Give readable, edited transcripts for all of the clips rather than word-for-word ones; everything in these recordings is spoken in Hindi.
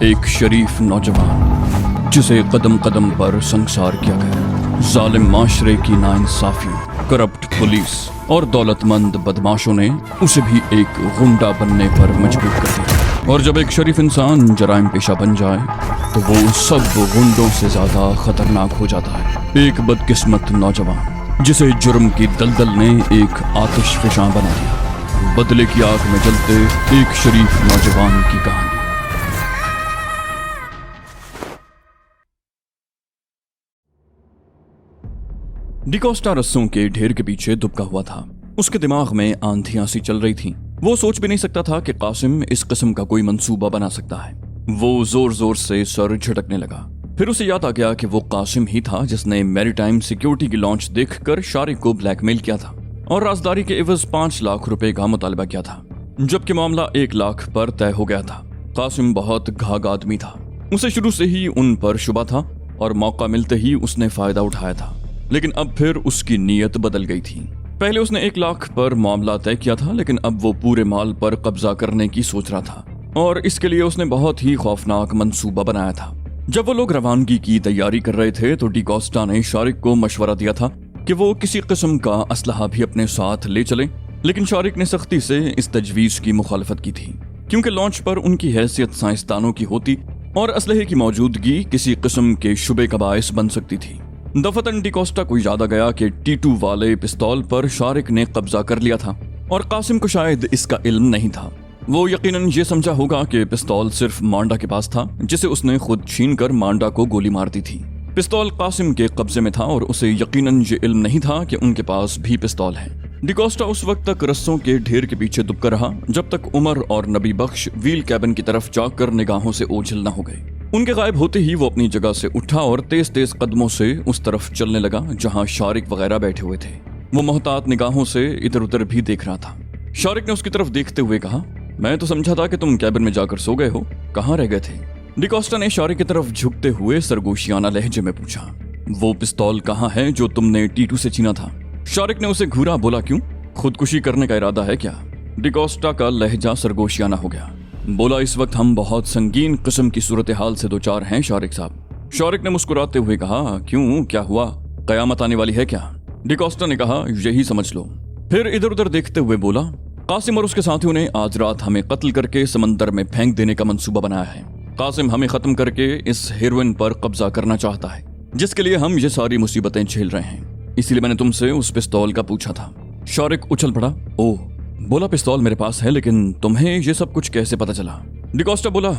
एक शरीफ नौजवान जिसे कदम कदम पर संसार किया गया। जालिम माशरे की नाइंसाफियों, करप्ट पुलिस और दौलतमंद बदमाशों ने उसे भी एक गुंडा बनने पर मजबूर कर दिया। और जब एक शरीफ इंसान जराइम पेशा बन जाए तो वो सब गुंडों से ज्यादा खतरनाक हो जाता है। एक बदकिस्मत नौजवान जिसे जुर्म की दलदल ने एक आतिशफशां बना दिया। बदले की आग में जलते एक शरीफ नौजवान की कहानी। डिकोस्टा रस्सों के ढेर के पीछे दुबका हुआ था। उसके दिमाग में आंधियां सी चल रही थीं। वो सोच भी नहीं सकता था कि कासिम इस किस्म का कोई मंसूबा बना सकता है। वो जोर जोर से सर झटकने लगा। फिर उसे याद आ गया कि वो कासिम ही था जिसने मैरीटाइम सिक्योरिटी की लॉन्च देखकर शारिक को ब्लैकमेल किया था और राजदारी के एवज 5 लाख रुपए का मुतालबा किया था, जबकि मामला 1 लाख पर तय हो गया था। कासिम बहुत घाघ आदमी था। उसे शुरू से ही उन पर शुबा था और मौका मिलते ही उसने फायदा उठाया था। लेकिन अब फिर उसकी नीयत बदल गई थी। पहले उसने 1 लाख पर मामला तय किया था, लेकिन अब वो पूरे माल पर कब्जा करने की सोच रहा था और इसके लिए उसने बहुत ही खौफनाक मंसूबा बनाया था। जब वो लोग रवानगी की तैयारी कर रहे थे तो डिकोस्टा ने शारिक को मशवरा दिया था कि वो किसी किस्म का असलहा भी अपने साथ ले चले, लेकिन शारिक ने सख्ती से इस तजवीज की मुखालफत की थी, क्योंकि लॉन्च पर उनकी हैसियत साइंसदानों की होती और असलहे की मौजूदगी किसी किस्म के शुबे का बायस बन सकती थी। दफतन डिकोस्टा को याद आ गया कि T2 वाले पिस्तौल पर शारिक ने कब्जा कर लिया था और कासिम को शायद इसका इल्म नहीं था। वो यकीनन ये समझा होगा कि पिस्तौल सिर्फ मांडा के पास था, जिसे उसने खुद छीनकर मांडा को गोली मार दी थी। पिस्तौल कासिम के कब्जे में था और उसे यकीनन ये इल्म नहीं था कि उनके पास भी पिस्तौल है। डिकोस्टा उस वक्त तक रस्सों के ढेर के पीछे दुबका रहा जब तक उमर और नबी बख्श व्हील कैबिन की तरफ जाकर निगाहों से ओझल न हो गए। उनके गायब होते ही वो अपनी जगह से उठा और तेज तेज कदमों से उस तरफ चलने लगा जहां शारिक वगैरह बैठे हुए थे। वो मोहतात निगाहों से इधर उधर भी देख रहा था। शारिक ने उसकी तरफ देखते हुए कहा, मैं तो समझा था कि तुम कैबिन में जाकर सो गए हो, कहाँ रह गए थे? डिकोस्टा ने शारिक की तरफ झुकते हुए सरगोशियाना लहजे में पूछा, वो पिस्तौल कहाँ है जो तुमने T2 से छीना था? शारिक ने उसे घूरा, बोला, क्यों, खुदकुशी करने का इरादा है क्या? डिकोस्टा का लहजा सरगोशियाना हो गया। बोला, इस वक्त हम बहुत संगीन किस्म की सूरत हाल से 2-4 हैं शारिक साहब। शारिक ने मुस्कुराते हुए कहा, क्यों, क्या हुआ, कयामत आने वाली है क्या? डिकोस्टा ने कहा, यही समझ लो। फिर इधर उधर देखते हुए बोला, कासिम और उसके साथियों ने आज रात हमें कत्ल करके समंदर में फेंक देने का मंसूबा बनाया है। कासिम हमें खत्म करके इस हेरोइन पर कब्जा करना चाहता है, जिसके लिए हम ये सारी मुसीबतें झेल रहे हैं। इसीलिए मैंने तुमसे उस पिस्तौल का पूछा था। शारिक उछल पड़ा, ओह, बोला, पिस्तौल मेरे पास है, लेकिन तुम्हें ये सब कुछ कैसे पता चला? डिकोस्टा बोला,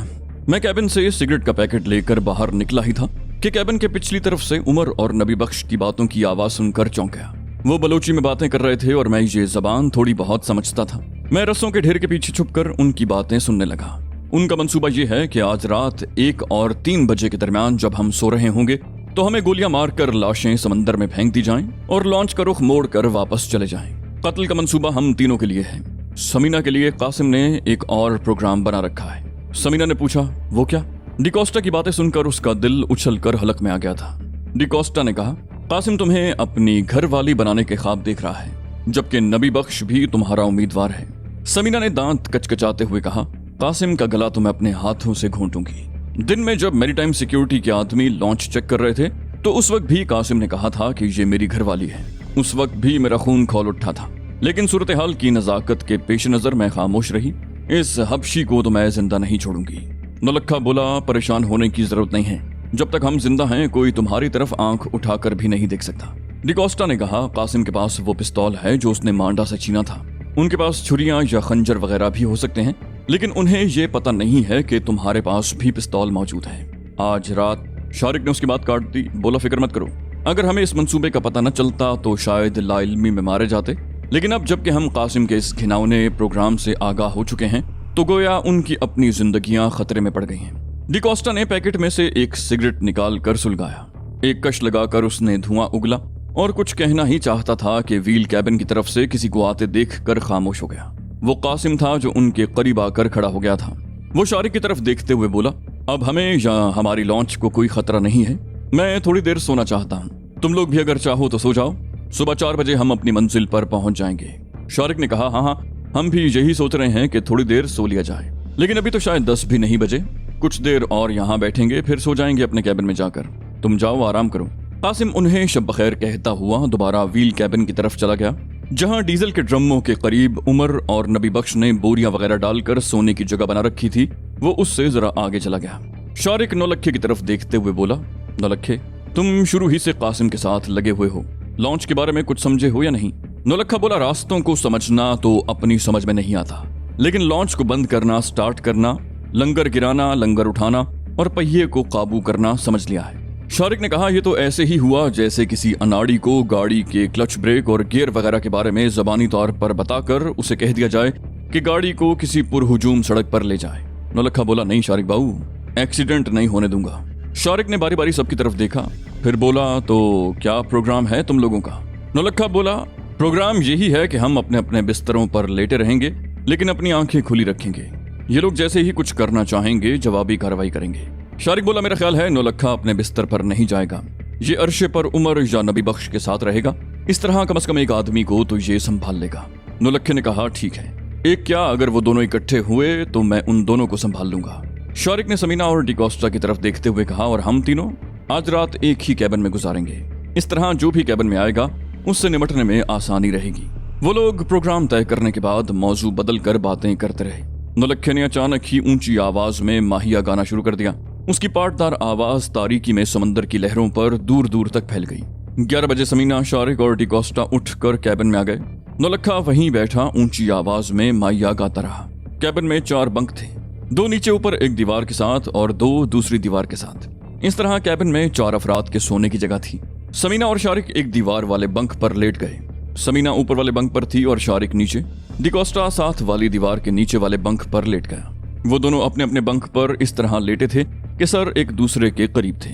मैं कैबिन से सिगरेट का पैकेट लेकर बाहर निकला ही था कि कैबिन के पिछली तरफ से उमर और नबी बख्श की बातों की आवाज सुनकर चौंक गया। वो बलोची में बातें कर रहे थे और मैं ये जबान थोड़ी बहुत समझता था। मैं रस्सों के ढेर के पीछे छुपकर उनकी बातें सुनने लगा। उनका मंसूबा ये है कि आज रात 1 और 3 बजे के दरमियान जब हम सो रहे होंगे तो हमें गोलियां मारकर लाशें समंदर में फेंक दी जाएं और लॉन्च का रुख मोड़ कर वापस चले जाएं। कत्ल का मंसूबा हम तीनों के लिए है। समीना के लिए कासिम ने एक और प्रोग्राम बना रखा है। समीना ने पूछा, वो क्या? डिकोस्टा की बातें सुनकर उसका दिल उछलकर हलक में आ गया था। डिकोस्टा ने कहा, कासिम तुम्हें अपनी घर वाली बनाने के ख्वाब देख रहा है, जबकि नबी बख्श भी तुम्हारा उम्मीदवार है। समीना ने दांत कचकचाते हुए कहा, कासिम का गला तो मैं अपने हाथों से घोंटूंगी। दिन में जब मैरीटाइम सिक्योरिटी के आदमी लॉन्च चेक कर रहे थे तो उस वक्त भी कासिम ने कहा था कि ये मेरी घरवाली है। उस वक्त भी मेरा खून खौल उठा था, लेकिन सूरत हाल की नजाकत के पेश नजर मैं खामोश रही। इस हबशी को तो मैं जिंदा नहीं छोड़ूंगी। नौलखा बोला, परेशान होने की जरूरत नहीं है, जब तक हम जिंदा हैं कोई तुम्हारी तरफ आंख उठाकर भी नहीं देख सकता। डिकोस्टा ने कहा, कासिम के पास वो पिस्तौल है जो उसने मांडा से छीना था। उनके पास छुरियां या खंजर वगैरह भी हो सकते हैं, लेकिन उन्हें ये पता नहीं है कि तुम्हारे पास भी पिस्तौल मौजूद है। आज रात शारिक ने उसकी बात काट दी, बोला, फिक्र मत करो, अगर हमें इस मंसूबे का पता न चलता तो शायद लाइल्मी में मारे जाते, लेकिन अब जबकि हम कासिम के इस घिनौने प्रोग्राम से आगाह हो चुके हैं तो गोया उनकी अपनी जिंदगियां खतरे में पड़ गई हैं। डिकोस्टा ने पैकेट में से एक सिगरेट निकाल कर सुलगाया। एक कश लगाकर उसने धुआं उगला और कुछ कहना ही चाहता था कि व्हील कैबिन की तरफ से किसी को आते देख कर खामोश हो गया। वो कासिम था जो उनके करीब आकर खड़ा हो गया था। वो शारिक की तरफ देखते हुए बोला, अब हमें या हमारी लॉन्च को कोई खतरा नहीं है। मैं थोड़ी देर सोना चाहता हूँ, तुम लोग भी अगर चाहो तो सो जाओ। सुबह 4 बजे हम अपनी मंजिल पर पहुंच जाएंगे। शारिक ने कहा, हाँ, हम भी यही सोच रहे हैं कि थोड़ी देर सो लिया जाए, लेकिन अभी तो शायद 10 भी नहीं बजे। कुछ देर और यहाँ बैठेंगे, फिर सो जाएंगे अपने कैबिन में जाकर। तुम जाओ, आराम करो। कासिम उन्हें शब बखैर कहता हुआ दोबारा व्हील कैबिन की तरफ चला गया, जहां डीजल के ड्रमों के करीब उमर और नबी बख्श ने बोरियां वगैरह डालकर सोने की जगह बना रखी थी। वो उससे जरा आगे चला गया। शारिक नौलखे की तरफ देखते हुए बोला, नौलखे, तुम शुरू ही से कासिम के साथ लगे हुए हो, लॉन्च के बारे में कुछ समझे हो या नहीं? नौलखा बोला, रास्तों को समझना तो अपनी समझ में नहीं आता, लेकिन लॉन्च को बंद करना, स्टार्ट करना, लंगर गिराना, लंगर उठाना और पहिए को काबू करना समझ लिया है। शारिक ने कहा, यह तो ऐसे ही हुआ जैसे किसी अनाड़ी को गाड़ी के क्लच ब्रेक और गियर वगैरह के बारे में जबानी तौर पर बताकर उसे कह दिया जाए कि गाड़ी को किसी पुरहुजूम सड़क पर ले जाए। नौलखा बोला, नहीं शारिक बाबू, एक्सीडेंट नहीं होने दूंगा। शारिक ने बारी बारी सबकी तरफ देखा, फिर बोला, तो क्या प्रोग्राम है तुम लोगों का? नौलखा बोला, प्रोग्राम यही है कि हम अपने अपने बिस्तरों पर लेटे रहेंगे, लेकिन अपनी आंखें खुली रखेंगे। ये लोग जैसे ही कुछ करना चाहेंगे जवाबी कार्रवाई करेंगे। शारिक बोला, मेरा ख्याल है नौलखा अपने बिस्तर पर नहीं जाएगा, ये अरशे पर उमर या नबी बख्श के साथ रहेगा। इस तरह कम से कम एक आदमी को तो ये संभाल लेगा। नौलखे ने कहा, ठीक है, एक क्या, अगर वो दोनों इकट्ठे हुए तो मैं उन दोनों को संभाल लूंगा। शारिक ने समीना और डिकोस्टा की तरफ देखते हुए कहा, और हम तीनों आज रात एक ही कैबिन में गुजारेंगे। इस तरह जो भी कैबिन में आएगा उससे निपटने में आसानी रहेगी। वो लोग प्रोग्राम तय करने के बाद मौजू बदल कर बातें करते रहे। नौलखे ने अचानक ही ऊंची आवाज में माहिया गाना शुरू कर दिया। उसकी पाटदार आवाज तारीकी में समंदर की लहरों पर दूर दूर तक फैल गई। 11 बजे समीना, शारिक और डिकोस्टा उठकर कैबिन में आ गए। नौलखा वहीं बैठा ऊंची आवाज में माहिया गाता रहा। कैबिन में 4 बंक थे, 2 नीचे ऊपर एक दीवार के साथ और 2 दूसरी दीवार के साथ। इस तरह कैबिन में 4 अफराद के सोने की जगह थी। समीना और शारिक एक दीवार वाले बंक पर लेट गए। समीना ऊपर वाले बंक पर थी और शारिक नीचे। डिकोस्टा साथ वाली दीवार के नीचे वाले बंक पर लेट गया। वो दोनों अपने अपने बंक पर इस तरह लेटे थे कि सर एक दूसरे के करीब थे।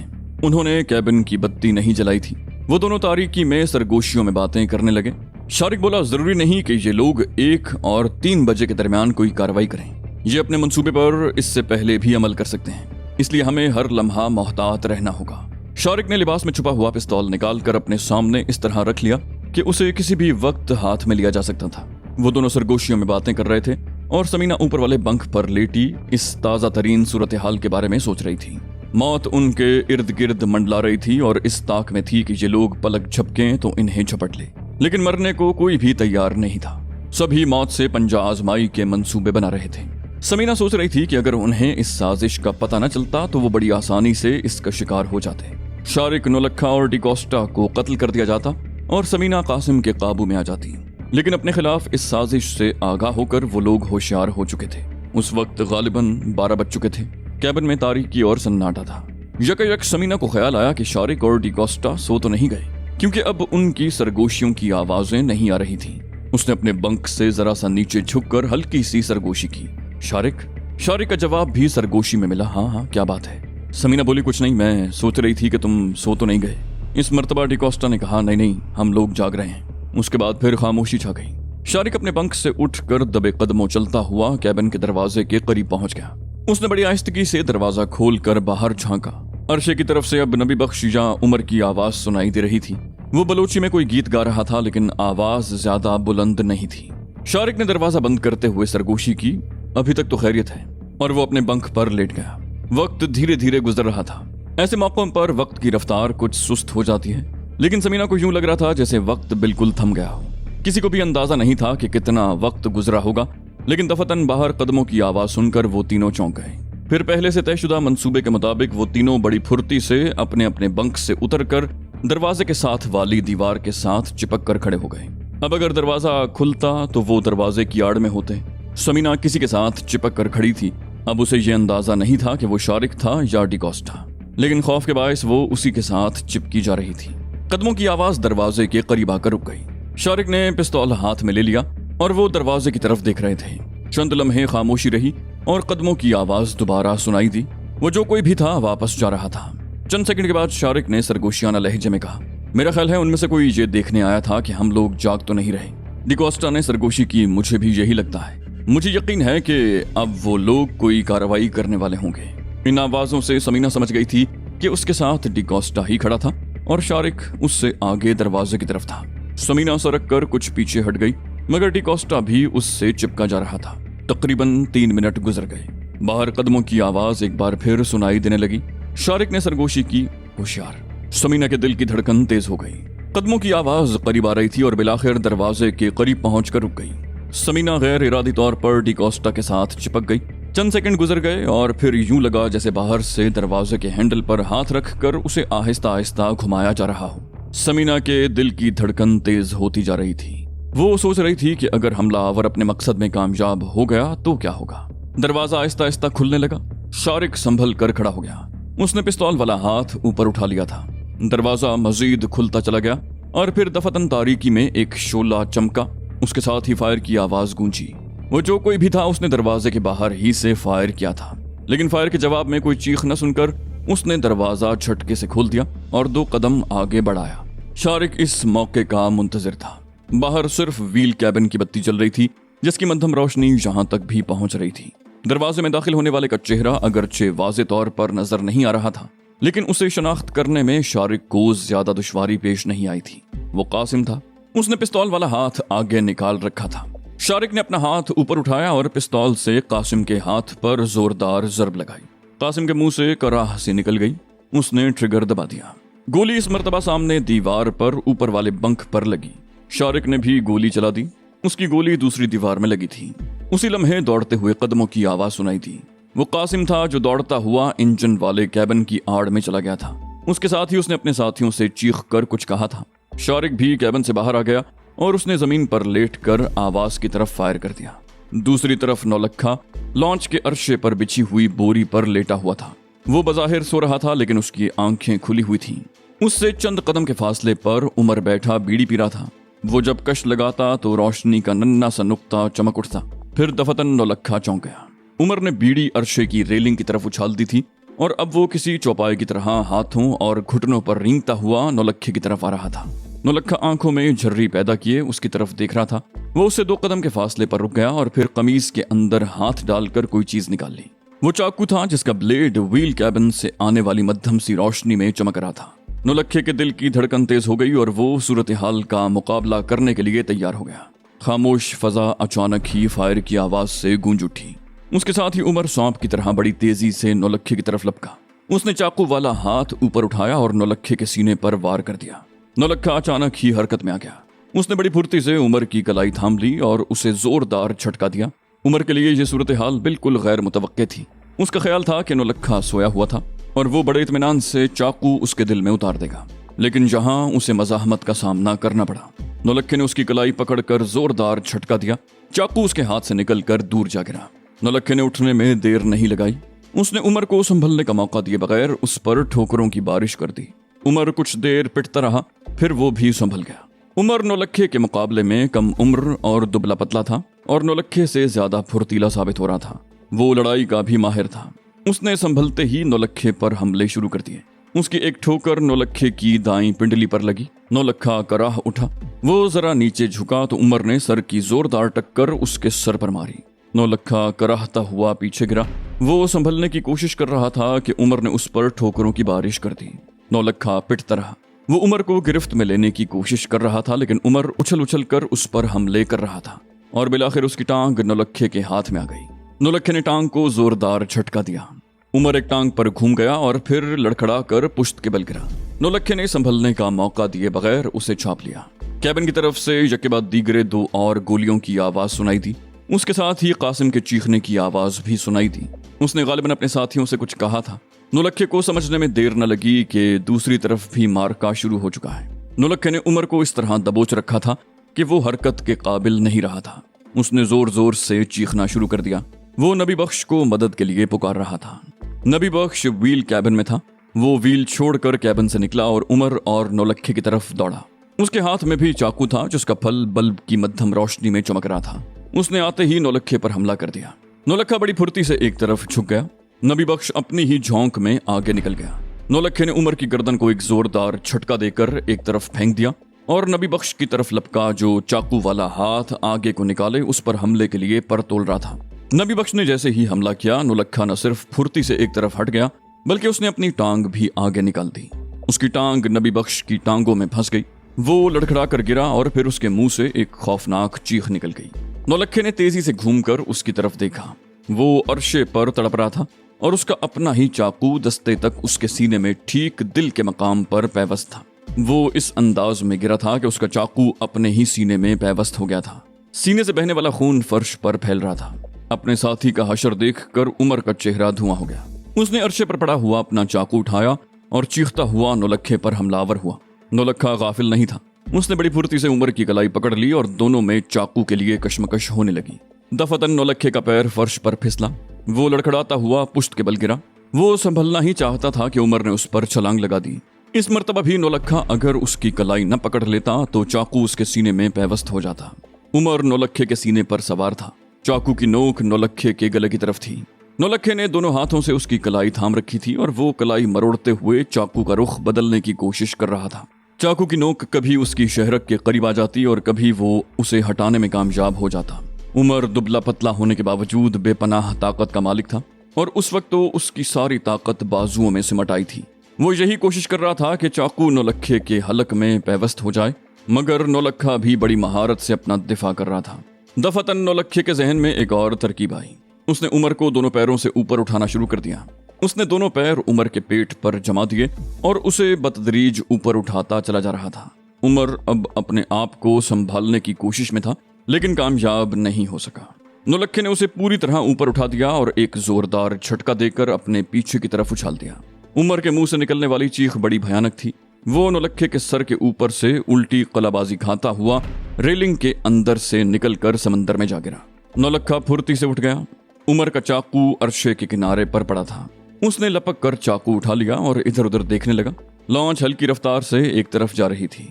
उन्होंने कैबिन की बत्ती नहीं जलाई थी। वो दोनों तारीकी में सरगोशियों में बातें करने लगे। शारिक बोला, जरूरी नहीं कि ये लोग 1 और 3 बजे के दरमियान कोई कार्रवाई करें। ये अपने मंसूबे पर इससे पहले भी अमल कर सकते हैं, इसलिए हमें हर लम्हा मोहतात रहना होगा। शारिक ने लिबास में छुपा हुआ पिस्तौल निकालकर अपने सामने इस तरह रख लिया कि उसे किसी भी वक्त हाथ में लिया जा सकता था। वो दोनों सरगोशियों में बातें कर रहे थे और समीना ऊपर वाले बंक पर लेटी इस ताजा तरीन सूरत हाल के बारे में सोच रही थी। मौत उनके इर्द गिर्द मंडला रही थी और इस ताक में थी कि ये लोग पलक झपकें तो इन्हें झपट ले, लेकिन मरने को कोई भी तैयार नहीं था। सभी मौत से पंजा आजमाई के मंसूबे बना रहे थे। समीना सोच रही थी कि अगर उन्हें इस साजिश का पता न चलता तो वो बड़ी आसानी से इसका शिकार हो जाते। शारिक, नौलखा और डिकोस्टा को कत्ल कर दिया जाता और समीना कासिम के काबू में आ जाती, लेकिन अपने खिलाफ इस साजिश से आगाह होकर वो लोग होशियार हो चुके थे। उस वक्त गालिबन 12 बज चुके थे। कैबिन में तारीकी और सन्नाटा था। यकयक समीना को ख्याल आया कि शारिक और डिकोस्टा सो तो नहीं गए, क्योंकि अब उनकी सरगोशियों की आवाजें नहीं आ रही थी। उसने अपने बंक से जरा सा नीचे झुककर हल्की सी सरगोशी की। शारिक का जवाब भी सरगोशी में मिला, हाँ हाँ, क्या बात है? समीना बोली, कुछ नहीं, मैं सोच रही थी कि तुम सो तो नहीं गए। इस मर्तबा डिकोस्टा ने कहा, नहीं नहीं, हम लोग जाग रहे हैं। उसके बाद फिर खामोशी छा गई। शारिक अपने बंक से उठकर दबे कदमों चलता हुआ कैबिन के दरवाजे के करीब पहुंच गया। उसने बड़ी आहिस्तगी से दरवाजा खोलकर बाहर झांका। अरशे की तरफ से अब नबी बख्श या उमर की आवाज सुनाई दे रही थी। वो बलोची में कोई गीत गा रहा था, लेकिन आवाज ज्यादा बुलंद नहीं थी। शारिक ने दरवाजा बंद करते हुए सरगोशी की, अभी तक तो खैरियत है, और वो अपने बंक पर लेट गया। वक्त धीरे धीरे गुजर रहा था। ऐसे मौकों पर वक्त की रफ्तार कुछ सुस्त हो जाती है, लेकिन समीना को यूं लग रहा था जैसे वक्त बिल्कुल थम गया हो। किसी को भी अंदाजा नहीं था कि कितना वक्त गुजरा होगा, लेकिन दफतन बाहर कदमों की आवाज सुनकर वो तीनों चौंक गए। फिर पहले से तयशुदा मंसूबे के मुताबिक वो तीनों बड़ी फुर्ती से अपने अपने बंक से उतरकर दरवाजे के साथ वाली दीवार के साथ चिपक कर खड़े हो गए। अब अगर दरवाजा खुलता तो वो दरवाजे की आड़ में होते। समीना किसी के साथ चिपक कर खड़ी थी। अब उसे यह अंदाजा नहीं था कि वो शारिक था या डिकोस्टा, लेकिन खौफ के बायस वो उसी के साथ चिपकी जा रही थी। कदमों की आवाज दरवाजे के करीब आकर रुक गई। शारिक ने पिस्तौल हाथ में ले लिया और वो दरवाजे की तरफ देख रहे थे। चंद लम्हे खामोशी रही और कदमों की आवाज दोबारा सुनाई दी। वो जो कोई भी था वापस जा रहा था। चंद सेकंड के बाद शारिक ने सरगोशियाना लहजे में कहा, मेरा ख्याल है उनमें से कोई ये देखने आया था कि हम लोग जाग तो नहीं रहे। डिकोस्टा ने सरगोशी की, मुझे भी यही लगता है। मुझे यकीन है कि अब वो लोग कोई कार्रवाई करने वाले होंगे। इन आवाजों से समीना समझ गई थी कि उसके साथ डिकोस्टा ही खड़ा था और शारिक उससे आगे दरवाजे की तरफ था। समीना सरक कर कुछ पीछे हट गई, मगर डिकोस्टा भी उससे चिपका जा रहा था। तकरीबन 3 मिनट गुजर गए। बाहर कदमों की आवाज एक बार फिर सुनाई देने लगी। शारिक ने सरगोशी की, होशियार। समीना के दिल की धड़कन तेज हो गई। कदमों की आवाज करीब आ रही थी और बिलाखिर दरवाजे के करीब पहुंचकर रुक गई। समीना गैर इरादी तौर पर डिकोस्टा के साथ चिपक गई। चंद सेकंड गुजर गए और फिर यूं लगा जैसे बाहर से दरवाजे के हैंडल पर हाथ रखकर उसे आहिस्ता आहिस्ता घुमाया जा रहा हो। समीना के दिल की धड़कन तेज होती जा रही थी। वो सोच रही थी कि अगर हमलावर अपने मकसद में कामयाब हो गया तो क्या होगा। दरवाजा आहिस्ता आहिस्ता खुलने लगा। शारिक संभल कर खड़ा हो गया। उसने पिस्तौल वाला हाथ ऊपर उठा लिया था। दरवाजा मजीद खुलता चला गया और फिर दफतन तारीकी में एक शोला चमका। उसके साथ ही फायर की आवाज गूंजी। वो जो कोई भी था उसने दरवाजे के बाहर ही से फायर किया था, लेकिन फायर के जवाब में कोई चीख न सुनकर उसने दरवाजा झटके से खोल दिया और 2 कदम आगे बढ़ाया। शारिक इस मौके का मुंतजिर था। बाहर सिर्फ व्हील कैबिन की बत्ती जल रही थी, जिसकी मध्यम रोशनी यहां तक भी पहुंच रही थी। दरवाजे में दाखिल होने वाले का चेहरा अगरचे वाज़े तौर पर नजर नहीं आ रहा था, लेकिन उसे शनाख्त करने में शारिक को ज्यादा दुश्वारी पेश नहीं आई थी। वो कासिम था। उसने पिस्तौल वाला हाथ आगे निकाल रखा था। शारिक ने अपना हाथ ऊपर उठाया और पिस्तौल से कासिम के हाथ पर जोरदार जर्ब लगाई। कासिम के मुंह से कराह सी निकल गई। उसने ट्रिगर दबा दिया। गोली इस मर्तबा सामने दीवार पर ऊपर वाले बंक पर लगी। शारिक ने भी गोली चला दी। उसकी गोली दूसरी दीवार में लगी थी। उसी लम्हे दौड़ते हुए कदमों की आवाज सुनाई दी। वो कासिम था जो दौड़ता हुआ इंजन वाले कैबिन की आड़ में चला गया था। उसके साथ ही उसने अपने साथियों से चीख कर कुछ कहा था। शारिक भी कैबिन से बाहर आ गया और उसने जमीन पर लेटकर आवाज की तरफ फायर कर दिया। दूसरी तरफ नौलखा लॉन्च के अर्शे पर बिछी हुई बोरी पर लेटा हुआ था। वो बज़ाहिर सो रहा था, लेकिन उसकी आंखें खुली हुई थीं। उससे चंद कदम के फासले पर उमर बैठा बीड़ी पी रहा था। वो जब कश लगाता तो रोशनी का नन्ना सा नुक्ता चमक उठता। फिर दफतन नौलखा चौंक गया। उमर ने बीड़ी अर्शे की रेलिंग की तरफ उछाल दी थी और अब वो किसी चौपाई की तरह हाथों और घुटनों पर रेंगता हुआ नौलखे की तरफ आ रहा था। नौलखा आंखों में झर्री पैदा किए उसकी तरफ देख रहा था। वो उससे 2 कदम के फासले पर रुक गया और फिर कमीज के अंदर हाथ डालकर कोई चीज निकाल ली। वो चाकू था जिसका ब्लेड व्हील कैबिन से आने वाली मध्यम सी रोशनी में चमक रहा था। नौलखे के दिल की धड़कन तेज हो गई और वो सूरत हाल का मुकाबला करने के लिए तैयार हो गया। खामोश फजा अचानक ही फायर की आवाज से गूंज उठी। उसके साथ ही उमर सांप की तरह बड़ी तेजी से नौलखे की तरफ लपका। उसने चाकू वाला हाथ ऊपर उठाया और नौलखे के सीने पर वार कर दिया। नौलखा अचानक ही हरकत में आ गया। उसने बड़ी फुर्ती से उमर की कलाई थाम ली और उसे जोरदार झटका दिया। उमर के लिए यह सूरत हाल बिल्कुल गैर मुतवक्के थी। उसका ख्याल था कि नौलखा सोया हुआ था और वो बड़े इत्मीनान से चाकू उसके दिल में उतार देगा, लेकिन जहां उसे मज़ाहमत का सामना करना पड़ा। नौलखे ने उसकी कलाई पकड़कर जोरदार झटका दिया। चाकू उसके हाथ से निकलकर दूर जा गिरा। नौलखे ने उठने में देर नहीं लगाई। उसने उमर को संभलने का मौका दिए बगैर उस पर ठोकरों की बारिश कर दी। उमर कुछ देर पिटता रहा, फिर वो भी संभल गया। उमर नौलखे के मुकाबले में कम उम्र और दुबला पतला था और नौलखे से ज्यादा फुर्तीला साबित हो रहा था। वो लड़ाई का भी माहिर था। उसने संभलते ही नौलखे पर हमले शुरू कर दिए। उसकी एक ठोकर नौलखे की दाईं पिंडली पर लगी। नौलखा कराह उठा। वो जरा नीचे झुका तो उमर ने सर की जोरदार टक्कर उसके सर पर मारी। नौलखा कराहता हुआ पीछे गिरा। वो संभलने की कोशिश कर रहा था कि उमर ने उस पर ठोकरों की बारिश कर दी। नौलखा पिटता रहा। वो उमर को गिरफ्त में लेने की कोशिश कर रहा था, लेकिन उमर उछल उछल कर उस पर हमले कर रहा था और बिलाखिर उसकी टांग नौलखे के हाथ में आ गई। नौलखे ने टांग को जोरदार झटका दिया। उमर एक टांग पर घूम गया और फिर लड़खड़ा कर पुश्त के बल गिरा। नौलखे ने संभलने का मौका दिए बगैर उसे छाप लिया। कैबिन की तरफ से यके बाद दीगरे 2 और गोलियों की आवाज सुनाई दी। उसके साथ ही कासिम के चीखने की आवाज भी सुनाई दी। उसने गालिबन अपने साथियों से कुछ कहा था। नौलखे को समझने में देर न लगी कि दूसरी तरफ भी मारका शुरू हो चुका है। नौलखे ने उमर को इस तरह दबोच रखा था कि वो हरकत के काबिल नहीं रहा था। उसने जोर जोर से चीखना शुरू कर दिया। वो नबी बख्श को मदद के लिए पुकार रहा था। नबी बख्श व्हील कैबिन में था। वो व्हील छोड़कर कैबिन से निकला और उमर और नौलखे की तरफ दौड़ा। उसके हाथ में भी चाकू था जिसका फल बल्ब की मध्यम रोशनी में चमक रहा था। उसने आते ही नौलखे पर हमला कर दिया। नौलखा बड़ी फुर्ती से एक तरफ झुक गया। नबी बख्श अपनी ही झोंक में आगे निकल गया। नौलखे ने उमर की गर्दन को एक जोरदार झटका देकर एक तरफ फेंक दिया और नबी बख्श की तरफ लपका जो चाकू वाला हाथ आगे को निकाले उस पर हमले के लिए पर तोल रहा था। नबी बख्श ने जैसे ही हमला किया, नौलखा न सिर्फ फुर्ती से एक तरफ हट गया बल्कि उसने अपनी टांग भी आगे निकाल दी। उसकी टांग नबी बख्श की टांगों में फंस गई। वो लड़खड़ा कर गिरा और फिर उसके मुंह से एक खौफनाक चीख निकल गई। नौलखे ने तेजी से घूमकर उसकी तरफ देखा। वो अरशे पर तड़प रहा था और उसका अपना ही चाकू दस्ते तक उसके सीने में ठीक दिल के मकाम पर पैवस्त था। वो इस अंदाज में गिरा था कि उसका चाकू अपने ही सीने में पैवस्त हो गया था। सीने से बहने वाला खून फर्श पर फैल रहा था। अपने साथी का हशर देखकर उमर का चेहरा धुआं हो गया। उसने अरशे पर पड़ा हुआ अपना चाकू उठाया और चीखता हुआ नौलक्खे पर हमलावर हुआ। नौलक्खा गाफिल नहीं था। उसने बड़ी फुर्ती से उमर की कलाई पकड़ ली और दोनों में चाकू के लिए कशमकश होने लगी। दफतन नौलक्खे का पैर फर्श पर फिसला। वो लड़खड़ाता हुआ पुश्त के बल गिरा। वो संभलना ही चाहता था कि उमर ने उस पर छलांग लगा दी। इस मर्तबा भी नौलक्खा अगर उसकी कलाई न पकड़ लेता तो चाकू उसके सीने में पैवस्त हो जाता। उमर नौलक्खे के सीने पर सवार था। चाकू की नोक नौलक्खे के गले की तरफ थी। नौलक्खे ने दोनों हाथों से उसकी कलाई थाम रखी थी और वो कलाई मरोड़ते हुए चाकू का रुख बदलने की कोशिश कर रहा था। चाकू की नोक कभी उसकी शहरक के करीब आ जाती और कभी वो उसे हटाने में कामयाब हो जाता। उमर दुबला पतला होने के बावजूद बेपनाह ताकत का मालिक था और उस वक्त तो उसकी सारी ताकत बाजुओं में सिमट आई थी। वो यही कोशिश कर रहा था कि चाकू नौलक्खे के हलक में पैवस्त हो जाए, मगर नौलक्खा भी बड़ी महारत से अपना दिफा कर रहा था। दफतन नौलक्खे के जहन में एक और तरकीब आई। उसने उमर को दोनों पैरों से ऊपर उठाना शुरू कर दिया। उसने दोनों पैर उमर के पेट पर जमा दिए और उसे बतदरीज ऊपर उठाता चला जा रहा था। उमर अब अपने आप को संभालने की कोशिश में था, लेकिन कामयाब नहीं हो सका। नौलक्खे ने उसे पूरी तरह ऊपर उठा दिया और एक जोरदार झटका देकर अपने पीछे की तरफ उछाल दिया। उमर के मुंह से निकलने वाली चीख बड़ी भयानक थी। वो नौलक्खे के सर के ऊपर से उल्टी कलाबाजी खाता हुआ रेलिंग के अंदर से निकलकर समंदर में जा गिरा। नौलक्खा फुर्ती से उठ गया। उमर का चाकू अरशे के किनारे पर पड़ा था। उसने लपक कर चाकू उठा लिया और इधर उधर देखने लगा। लॉन्च हल्की रफ्तार से एक तरफ जा रही थी।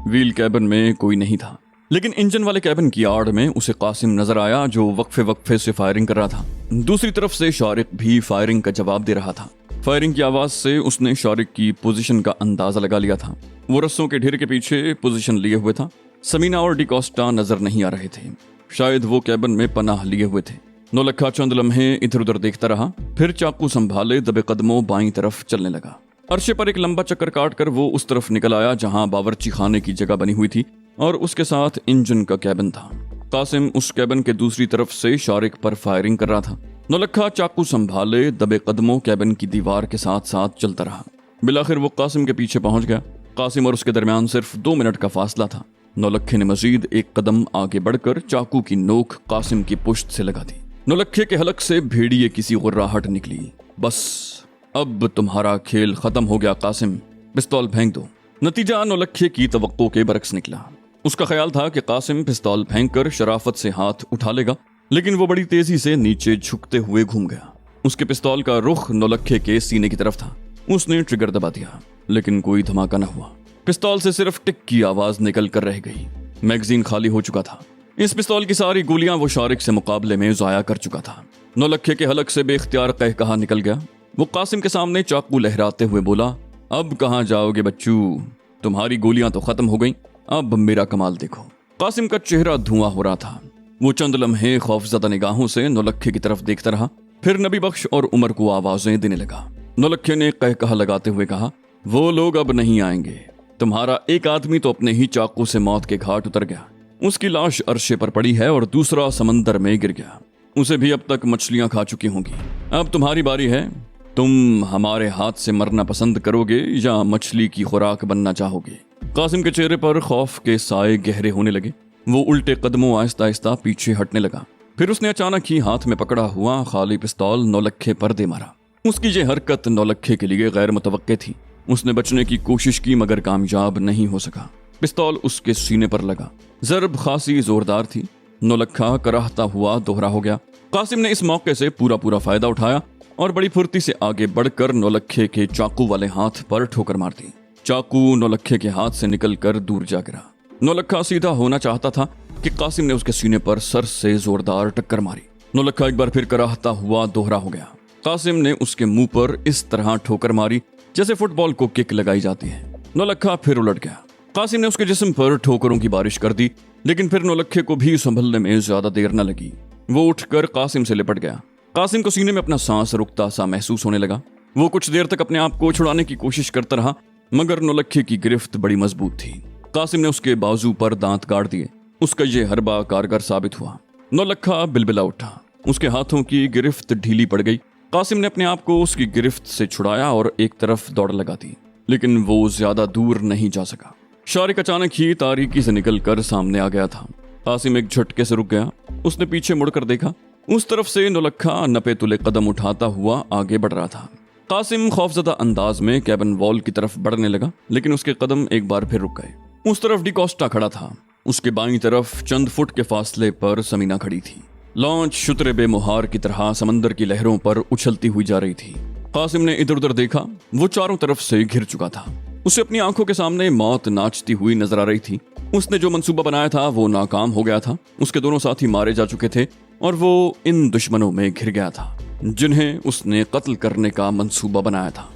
व्हील कैबिन में कोई नहीं था, लेकिन इंजन वाले कैबिन की आड़ में उसे कासिम नजर आया, जो वक्फे वक्फे से फायरिंग कर रहा था। दूसरी तरफ से शारिक भी फायरिंग का जवाब दे रहा था। फायरिंग की आवाज से उसने शारिक की पोजीशन का अंदाजा लगा लिया था। वो रस्सों के ढेर के पीछे पोजीशन लिए हुए था। समीना और डिकोस्टा नजर नहीं आ रहे थे। शायद वो कैबिन में पनाह लिए हुए थे। नौलक्खा चंद लम्हे इधर उधर देखता रहा, फिर चाकू संभाले दबे कदमों बाईं तरफ चलने लगा। अरशे पर एक लंबा चक्कर काटकर वो उस तरफ निकल आया जहां बावर्ची खाने की जगह बनी हुई थी और उसके साथ इंजन का कैबिन था। कासिम उस कैबिन के दूसरी तरफ से शारिक पर फायरिंग कर रहा था। नौलक्खा चाकू संभाले दबे कदमों कैबिन की दीवार के साथ साथ चलता रहा। बिलाखिर वो कासिम के पीछे पहुंच गया। कासिम और उसके दरमियान सिर्फ 2 मिनट का फासला था। नौलक्खे ने मजीद एक कदम आगे बढ़कर चाकू की नोक कासिम की पुश्त से लगा दी। नौलक्खे के हलक से भेड़िए किसी गुर्राहट निकली। बस अब तुम्हारा खेल खत्म हो गया कासिम, पिस्तौल फेंक दो। नतीजा नौलक्खे की तवक्को के बरक्स निकला। उसका ख्याल था कि कासिम पिस्तौल फेंककर शराफत से हाथ उठा लेगा, लेकिन वो बड़ी तेजी से नीचे झुकते हुए घूम गया। उसके पिस्तौल का रुख नौलक्खे के सीने की तरफ था। उसने ट्रिगर दबा दिया, लेकिन कोई धमाका न हुआ। पिस्तौल से सिर्फ टिक की आवाज निकल कर रह गई। मैगजीन खाली हो चुका था। इस पिस्तौल की सारी गोलियां वो शारिक से मुकाबले में जाया कर चुका था। नौलक्खे के हलक से बेख्तियार कहकहा निकल गया। वो कासिम के सामने चाकू लहराते हुए बोला, अब कहां जाओगे बच्चू, तुम्हारी गोलियां तो खत्म हो गईं, अब मेरा कमाल देखो। कासिम का चेहरा धुआं हो रहा था। वो चंद लम्हे खौफजदा निगाहों से नौलक्खे की तरफ देखता रहा, फिर नबी बख्श और उमर को आवाजें देने लगा। नौलक्खे ने कहकहा लगाते हुए कहा, वो लोग अब नहीं आएंगे। तुम्हारा एक आदमी तो अपने ही चाकू से मौत के घाट उतर गया। उसकी लाश अरशे पर पड़ी है और दूसरा समंदर में गिर गया। उसे भी अब तक मछलियां खा चुकी होंगी। अब तुम्हारी बारी है। तुम हमारे हाथ से मरना पसंद करोगे या मछली की खुराक बनना चाहोगे? कासिम के चेहरे पर खौफ के साए गहरे होने लगे। वो उल्टे कदमों आहिस्ता आहिस्ता पीछे हटने लगा। फिर उसने अचानक ही हाथ में पकड़ा हुआ खाली पिस्तौल नौलक्खे पर दे मारा। उसकी ये हरकत नौलक्खे के लिए गैर मुतवक्के थी। उसने बचने की कोशिश की, मगर कामयाब नहीं हो सका। पिस्तौल उसके सीने पर लगा। जरब खासी जोरदार थी। नौलक्खा कराहता हुआ दोहरा हो गया। कासिम ने इस मौके से पूरा फायदा उठाया और बड़ी फुर्ती से आगे बढ़कर नौलक्खे के चाकू वाले हाथ पर ठोकर मार दी। चाकू नौलक्खे के हाथ से निकलकर दूर जा गिरा। नौलक्खा सीधा होना चाहता था कि कासिम ने उसके सीने पर सर से जोरदार टक्कर मारी। नौलक्खा एक बार फिर कराहता हुआ दोहरा हो गया। कासिम ने उसके मुंह पर इस तरह ठोकर मारी जैसे फुटबॉल को किक लगाई जाती है। नौलक्खा फिर उलट गया। कासिम ने उसके जिस्म पर ठोकरों की बारिश कर दी, लेकिन फिर नौलक्खे को भी संभलने में ज्यादा देर न लगी। वो उठकर कासिम से लिपट गया। कासिम को सीने में अपना सांस रुकता सा महसूस होने लगा। वो कुछ देर तक अपने आप को छुड़ाने की कोशिश करता रहा, मगर नौलक्खे की गिरफ्त बड़ी मजबूत थी। कासिम ने उसके बाजू पर दांत गाड़ दिए। उसका ये हरबा कारगर साबित हुआ। नौलक्खा बिलबिला उठा। उसके हाथों की गिरफ्त ढीली पड़ गई। कासिम ने अपने आप को उसकी गिरफ्त से छुड़ाया और एक तरफ दौड़ लगा दी, लेकिन वो ज्यादा दूर नहीं जा सका। शारिक अचानक ही तारीकी से निकलकर सामने आ गया था। कासिम एक झटके से रुक गया। उसने पीछे मुड़कर देखा। उस तरफ से नौलखा नपे तुले कदम उठाता हुआ आगे बढ़ रहा था। कासिम खौफजदा अंदाज में कैबिन वॉल की तरफ बढ़ने लगा, लेकिन उसके कदम एक बार फिर रुक गए। उस तरफ डिकोस्टा खड़ा था। उसके बाईं तरफ चंद फुट के फासले पर समीना खड़ी थी। लॉन्च शुतरे बेमुहार की तरह समंदर की लहरों पर उछलती हुई जा रही थी। कासिम ने इधर उधर देखा। वो चारों तरफ से घिर चुका था। उसे अपनी आंखों के सामने मौत नाचती हुई नजर आ रही थी। उसने जो मंसूबा बनाया था वो नाकाम हो गया था। उसके दोनों साथी मारे जा चुके थे और वो इन दुश्मनों में घिर गया था जिन्हें उसने कत्ल करने का मंसूबा बनाया था।